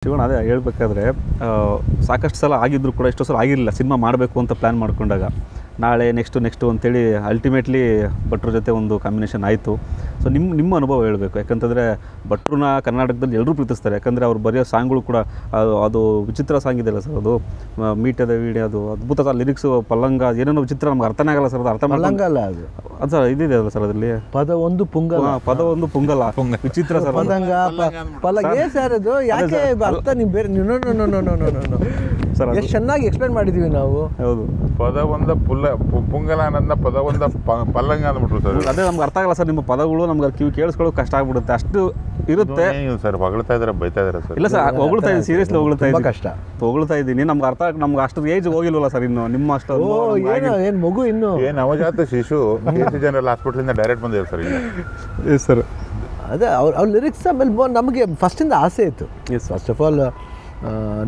ಶಿವಣ್ಣ ಅದೇ ಹೇಳ್ಬೇಕಾದ್ರೆ ಸಾಕಷ್ಟು ಸಲ ಆಗಿದ್ರು ಕೂಡ ಎಷ್ಟೋ ಸಲ ಆಗಿರಲಿಲ್ಲ ಸಿನಿಮಾ ಮಾಡಬೇಕು ಅಂತ ಪ್ಲ್ಯಾನ್ ಮಾಡ್ಕೊಂಡಾಗ ನಾಳೆ ನೆಕ್ಸ್ಟು ಅಂತೇಳಿ ಅಲ್ಟಿಮೇಟ್ಲಿ ಭಟ್ರ ಜೊತೆ ಒಂದು ಕಾಂಬಿನೇಷನ್ ಆಯಿತು. ಸೊ ನಿಮ್ಮ ಅನುಭವ ಹೇಳಬೇಕು, ಯಾಕಂತಂದರೆ ಭಟ್ರನ್ನ ಕರ್ನಾಟಕದಲ್ಲಿ ಎಲ್ಲರೂ ಪ್ರೀತಿಸ್ತಾರೆ. ಯಾಕಂದರೆ ಅವ್ರು ಬರೆಯೋ ಸಾಂಗ್ಗಳು ಕೂಡ ಅದು ವಿಚಿತ್ರ ಸಾಂಗ್ ಇದೆಯಲ್ಲ ಸರ್, ಅದು ಮೀಟದ ವೀಡಿಯೋ, ಅದು ಅದ್ಭುತ ಲಿರಿಕ್ಸು, ಪಲ್ಲಂಗ, ಏನೇನೋ ವಿಚಿತ್ರ, ನಮ್ಗೆ ಅರ್ಥನೇ ಆಗಲ್ಲ ಸರ್. ಅದು ಅರ್ಥ ಪಲ್ಲಂಗಲ್ಲ ಅದು ಸರ್, ಇದಿದೆ ಅಲ್ಲ ಸರ್ ಅದರಲ್ಲಿ ಪದ ಒಂದು ಪುಂಗಲ ವಿಚಿತ್ರ ಸರ್. ಪದಂಗ ಪಲ್ಲಂಗ ಸರ್ ಅದು ಯಾಕೆ ಅರ್ಥ ನೀವು ಬೇರೆ ಸರ್ ಎಷ್ಟು ಚೆನ್ನಾಗಿ ಎಕ್ಸ್ಪ್ಲೇನ್ ಮಾಡಿದ್ದೀವಿ ನಾವು. ಹೌದು, ಪದ ಒಂದ ಪುಂಗಲ ಅನ್ನೋದನ್ನ ಪದ ಒಂದ ಪಲ್ಲಂಗ ಅಂದ್ಬಿಟ್ರು ಸರ್. ಅದೇ ನಮ್ಗೆ ಅರ್ಥ ಆಗಲ್ಲ ಸರ್, ನಿಮ್ಮ ಪದಗಳು ನಮ್ಗೆ ಕಿವಿ ಕೇಳಿಸ್ಕೊಳ್ಳೋಕೆ ಕಷ್ಟ ಆಗ್ಬಿಡುತ್ತೆ, ಅಷ್ಟು ಇರುತ್ತೆ ಸರ್. ಹೊಗಳ್ತಾ ಇದ್ದಾರೆ, ಬೈತಾ ಇದ್ದಾರೆ ಸರ್. ಇಲ್ಲ ಸರ್, ಹೊಗಳ್ತಾ ಇದ್ದೀನಿ, ಸೀರಿಯಸ್ಲಿ ಹೊಗಳ್ತಾ ಇದ್ದೀನಿ, ಕಷ್ಟ ಹೊಗಳ್ತಾ ಇದ್ದೀನಿ. ನಮ್ಗೆ ಅಷ್ಟು ಏಜ್ ಹೋಗಿಲ್ವಲ್ಲ ಸರ್ ಇನ್ನು, ನಿಮ್ಮ ಅಷ್ಟು ಏನು ಮಗು ಇನ್ನು ನವಜಾತ ಶಿಶು ಜನರಲ್ ಹಾಸ್ಪಿಟಲಿಂದ ಡೈರೆಕ್ಟ್ ಬಂದಿದೆ ಸರ್ ಈಗ. ಸರ್ ಅದೇ ಅವ್ರ ಲಿರಿಕ್ಸ್ ಆಮೇಲೆ ನಮಗೆ ಫಸ್ಟಿಂದ ಆಸೆ ಇತ್ತು. ಫಸ್ಟ್ ಆಫ್ ಆಲ್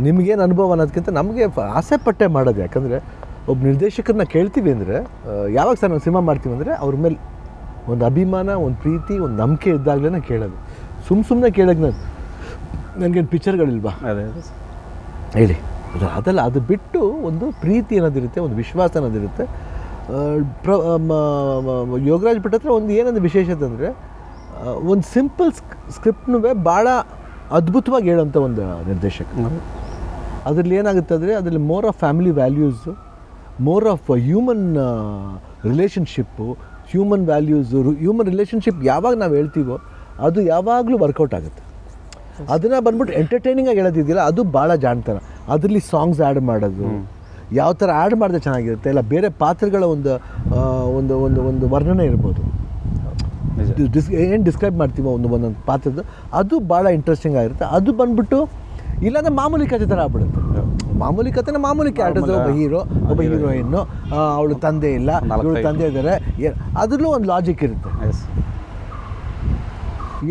ನಿಮಗೇನು ಅನುಭವ ಅನ್ನೋದಕ್ಕಿಂತ ನಮಗೆ ಆಸೆ ಪಟ್ಟೆ ಮಾಡೋದು. ಯಾಕಂದರೆ ಒಬ್ಬ ನಿರ್ದೇಶಕರನ್ನ ಕೇಳ್ತೀವಿ ಅಂದರೆ, ಯಾವಾಗ ಸರ್ ನಾವು ಸಿನಿಮಾ ಮಾಡ್ತೀವಿ ಅಂದರೆ ಅವ್ರ ಮೇಲೆ ಒಂದು ಅಭಿಮಾನ, ಒಂದು ಪ್ರೀತಿ, ಒಂದು ನಂಬಿಕೆ ಇದ್ದಾಗಲೇ ಕೇಳೋದು. ಸುಮ್ಮನೆ ಕೇಳೋಕ್ಕೆ ನನಗೇನು ಪಿಕ್ಚರ್ಗಳಿಲ್ವಾ ಅದೇ ಹೇಳಿ, ಅದಲ್ಲ. ಅದು ಬಿಟ್ಟು ಒಂದು ಪ್ರೀತಿ ಅನ್ನೋದಿರುತ್ತೆ, ಒಂದು ವಿಶ್ವಾಸ ಅನ್ನೋದಿರುತ್ತೆ. ಯೋಗರಾಜ್ ಭಟ್ ಹತ್ರ ಒಂದು ಏನೊಂದು ವಿಶೇಷತೆ ಅಂದರೆ, ಒಂದು ಸಿಂಪಲ್ ಸ್ಕ್ರಿಪ್ಟ್ನೂ ಭಾಳ ಅದ್ಭುತವಾಗಿ ಹೇಳೋಂಥ ಒಂದು ನಿರ್ದೇಶಕ. ಅದರಲ್ಲಿ ಏನಾಗುತ್ತೆ ಅಂದರೆ, ಅದರಲ್ಲಿ more of family values, more of human relationship, human values, human relationship ಯಾವಾಗ ನಾವು ಹೇಳ್ತೀವೋ ಅದು ಯಾವಾಗಲೂ ವರ್ಕೌಟ್ ಆಗುತ್ತೆ. ಅದನ್ನು ಬಂದ್ಬಿಟ್ಟು ಎಂಟರ್ಟೈನಿಂಗಾಗಿ ಹೇಳೋದಿದೆಯಲ್ಲ, ಅದು ಭಾಳ ಜಾಣ್ತಾನೆ. ಅದರಲ್ಲಿ ಸಾಂಗ್ಸ್ ಆ್ಯಡ್ ಮಾಡೋದು, ಯಾವ ಥರ ಆ್ಯಡ್ ಮಾಡಿದ್ರೆ ಚೆನ್ನಾಗಿರುತ್ತೆ, ಇಲ್ಲ ಬೇರೆ ಪಾತ್ರಗಳ ಒಂದು ಒಂದು ಒಂದು ಒಂದು ವರ್ಣನೆ ಇರ್ಬೋದು, ಏನು ಡಿಸ್ಕ್ರೈಬ್ ಮಾಡ್ತೀವೋ ಒಂದೊಂದು ಪಾತ್ರದ, ಅದು ಭಾಳ ಇಂಟ್ರೆಸ್ಟಿಂಗ್ ಆಗಿರುತ್ತೆ. ಅದು ಬಂದ್ಬಿಟ್ಟು ಇಲ್ಲಾಂದರೆ ಮಾಮೂಲಿ ಕಥೆ ಥರ ಆಗ್ಬಿಡುತ್ತೆ. ಮಾಮೂಲಿ ಕಥೆನ ಮಾಮೂಲಿ ಕ್ಯಾರೆಕ್ಟರ್ಸ್, ಒಬ್ಬ ಹೀರೋ, ಒಬ್ಬ ಹೀರೋಯಿನ್ನು, ಅವಳು ತಂದೆ ಇಲ್ಲ, ಇವಳು ತಂದೆ ಇದ್ದಾರೆ, ಅದರಲ್ಲೂ ಒಂದು ಲಾಜಿಕ್ ಇರುತ್ತೆ.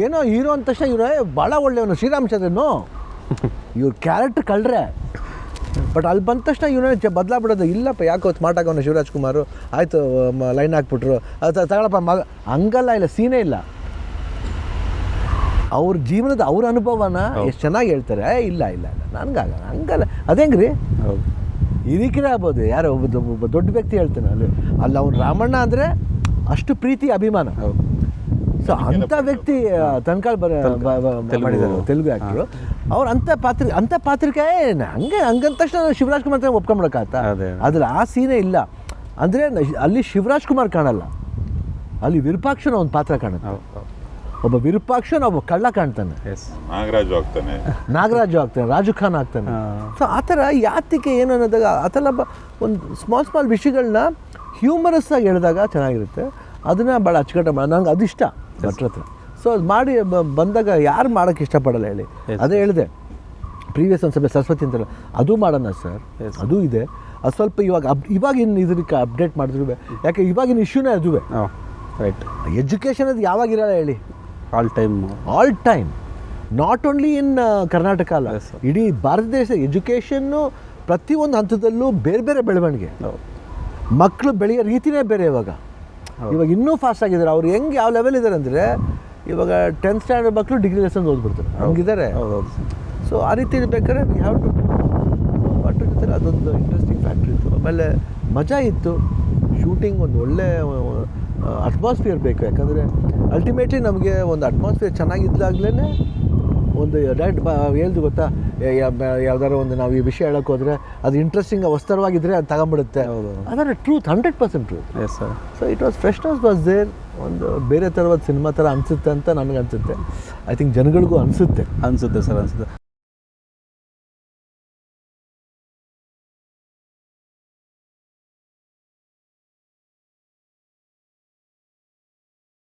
ಏನೋ ಹೀರೋ ಅಂದ ತಕ್ಷಣ ಇವ್ರು ಭಾಳ ಒಳ್ಳೆಯವನು ಶ್ರೀರಾಮಚಂದ್ರನು, ಇವ್ರ ಕ್ಯಾರೆಕ್ಟರ್ ಕಳ್ರೆ, ಬಟ್ ಅಲ್ಲಿ ಬಂದ ತಕ್ಷಣ ಇವನೇ ಬದಲಾಗ್ಬಿಡೋದು. ಇಲ್ಲಪ್ಪ ಯಾಕೋ ಸ್ಮಾರ್ಟ್ ಆಗೋನು ಶಿವರಾಜ್ ಕುಮಾರು, ಆಯಿತು ಲೈನ್ ಹಾಕ್ಬಿಟ್ರು, ಅದು ತಗೊಳಪ್ಪ ಹಂಗಲ್ಲ, ಇಲ್ಲ ಸೀನೇ ಇಲ್ಲ. ಅವ್ರ ಜೀವನದ ಅವ್ರ ಅನುಭವನ ಎಷ್ಟು ಚೆನ್ನಾಗಿ ಹೇಳ್ತಾರೆ. ಇಲ್ಲ ನನಗಾಗ ಹಂಗಲ್ಲ, ಅದೇಂಗ್ರಿ ಹಿರಿಕಿರೇ ಆಗ್ಬೋದು, ಯಾರೋ ಒಬ್ಬ ದೊಡ್ಡ ವ್ಯಕ್ತಿ ಹೇಳ್ತಾನೆ ಅಲ್ಲಿ ಅವ್ನು ರಾಮಣ್ಣ ಅಂದರೆ ಅಷ್ಟು ಪ್ರೀತಿ ಅಭಿಮಾನ. ಸೊ ಅಂಥ ವ್ಯಕ್ತಿ ತನ್ಕಾಲ್ ಮಾಡಿದ್ದಾರೆ ತೆಲುಗು ಆ್ಯಕ್ಟ್ರು. ಅವ್ರು ಅಂಥ ಪಾತ್ರಕ್ಕೆ ಹಂಗಂದ ತಕ್ಷಣ ಶಿವರಾಜ್ ಕುಮಾರ್ ಒಪ್ಕೊಂಬಿಡಕ್ಕಾಗ್ತ? ಅದ್ರ ಆ ಸೀನೇ ಇಲ್ಲ. ಅಂದರೆ ಅಲ್ಲಿ ಶಿವರಾಜ್ ಕುಮಾರ್ ಕಾಣಲ್ಲ, ಅಲ್ಲಿ ವಿರೂಪಾಕ್ಷನ ಒಂದು ಪಾತ್ರ ಕಾಣುತ್ತೆ. ಒಬ್ಬ ವಿರೂಪಾಕ್ಷನ ಒಬ್ಬ ಕಳ್ಳ ಕಾಣ್ತಾನೆ, ನಾಗರಾಜು ಆಗ್ತಾನೆ, ರಾಜು ಖಾನ್ ಆಗ್ತಾನೆ. ಸೊ ಆ ಥರ ಯಾತಿಕೆ ಏನು ಅನ್ನೋದಾಗ ಆ ಥರ ಒಂದು ಸ್ಮಾಲ್ ವಿಷಯಗಳನ್ನ ಹ್ಯೂಮರಸ್ ಆಗಿ ಹೇಳಿದಾಗ ಚೆನ್ನಾಗಿರುತ್ತೆ. ಅದನ್ನು ಭಾಳ ಅಚ್ಚುಕಟ್ಟ ನಂಗೆ ಅದಿಷ್ಟ ಭಟ್ರ ಹತ್ರ. ಸೊ ಅದು ಮಾಡಿ ಬಂದಾಗ ಯಾರು ಮಾಡೋಕ್ಕೆ ಇಷ್ಟಪಡಲ್ಲ ಹೇಳಿ. ಅದೇ ಹೇಳಿದೆ ಪ್ರೀವಿಯಸ್ ಒಂದು ಸ್ವಲ್ಪ ಸರಸ್ವತಿ ಅಂತಲ್ಲ, ಅದು ಮಾಡೋಣ ಸರ್, ಅದು ಇದೆ. ಅದು ಸ್ವಲ್ಪ ಇವಾಗಿನ ಇದಕ್ಕೆ ಅಪ್ಡೇಟ್ ಮಾಡಿದ್ರು, ಯಾಕೆ ಇವಾಗಿನ ಇಶ್ಯೂನೇ ಅದುವೇ. ರೈಟ್, ಎಜುಕೇಷನ್ ಅದು ಯಾವಾಗಿರಲ್ಲ ಹೇಳಿ, all time not only in Karnataka ಅಲ್ಲ, ಇಡೀ ಭಾರತ ದೇಶ ಎಜುಕೇಷನ್ನು ಪ್ರತಿಯೊಂದು ಹಂತದಲ್ಲೂ ಬೇರೆ ಬೇರೆ ಬೆಳವಣಿಗೆ. ಮಕ್ಕಳು ಬೆಳೆಯೋ ರೀತಿಯೇ ಬೇರೆ. ಇವಾಗ ಇನ್ನೂ ಫಾಸ್ಟ್ ಆಗಿದ್ದಾರೆ. ಅವ್ರು ಹೆಂಗೆ ಯಾವ ಲೆವೆಲ್ ಇದ್ದಾರೆ ಅಂದರೆ, ಇವಾಗ 10th ಸ್ಟ್ಯಾಂಡರ್ಡ್ ಮಕ್ಕಳು ಡಿಗ್ರಿ ಲೆಸನ್ಸ್ ಓದ್ಬಿಡ್ತಾರೆ, ಹಂಗಿದ್ದಾರೆ. ಸೊ ಆ ರೀತಿ ಬೇಕಾದ್ರೆ ವಿ ಹ್ಯಾವ್ ಟು ಭಟ್ರ ಜೊತೆ ಅದೊಂದು ಇಂಟ್ರೆಸ್ಟಿಂಗ್ ಫ್ಯಾಕ್ಟ್ರಿ ಇತ್ತು. ಆಮೇಲೆ ಮಜಾ ಇತ್ತು ಶೂಟಿಂಗ್. ಒಂದು ಒಳ್ಳೆ ಅಟ್ಮಾಸ್ಫಿಯರ್ ಬೇಕು. ಯಾಕಂದರೆ ಅಲ್ಟಿಮೇಟ್ಲಿ ನಮಗೆ ಒಂದು ಅಟ್ಮಾಸ್ಫಿಯರ್ ಚೆನ್ನಾಗಿದ್ದಾಗಲೇ ಒಂದು ಡೈರೆಕ್ಟ್ ಹೇಳ್ದು ಗೊತ್ತಾ, ಯಾವ್ದಾರು ಒಂದು ನಾವು ಈ ವಿಷಯ ಹೇಳೋಕೆ ಹೋದರೆ ಅದು ಇಂಟ್ರೆಸ್ಟಿಂಗ್ ವಸ್ತರವಾಗಿದ್ದರೆ ಅದು ತಗೊಂಬಿಡುತ್ತೆ. ಅದರ truth 100% truth. Yes sir. So it freshness was there. ಒಂದು ಬೇರೆ ಥರವಾದ ಸಿನಿಮಾ ಥರ ಅನಿಸುತ್ತೆ ಅಂತ ನನಗೆ ಅನಿಸುತ್ತೆ. ಐ ಥಿಂಕ್ ಜನಗಳಿಗೂ ಅನಿಸುತ್ತೆ ಸರ್.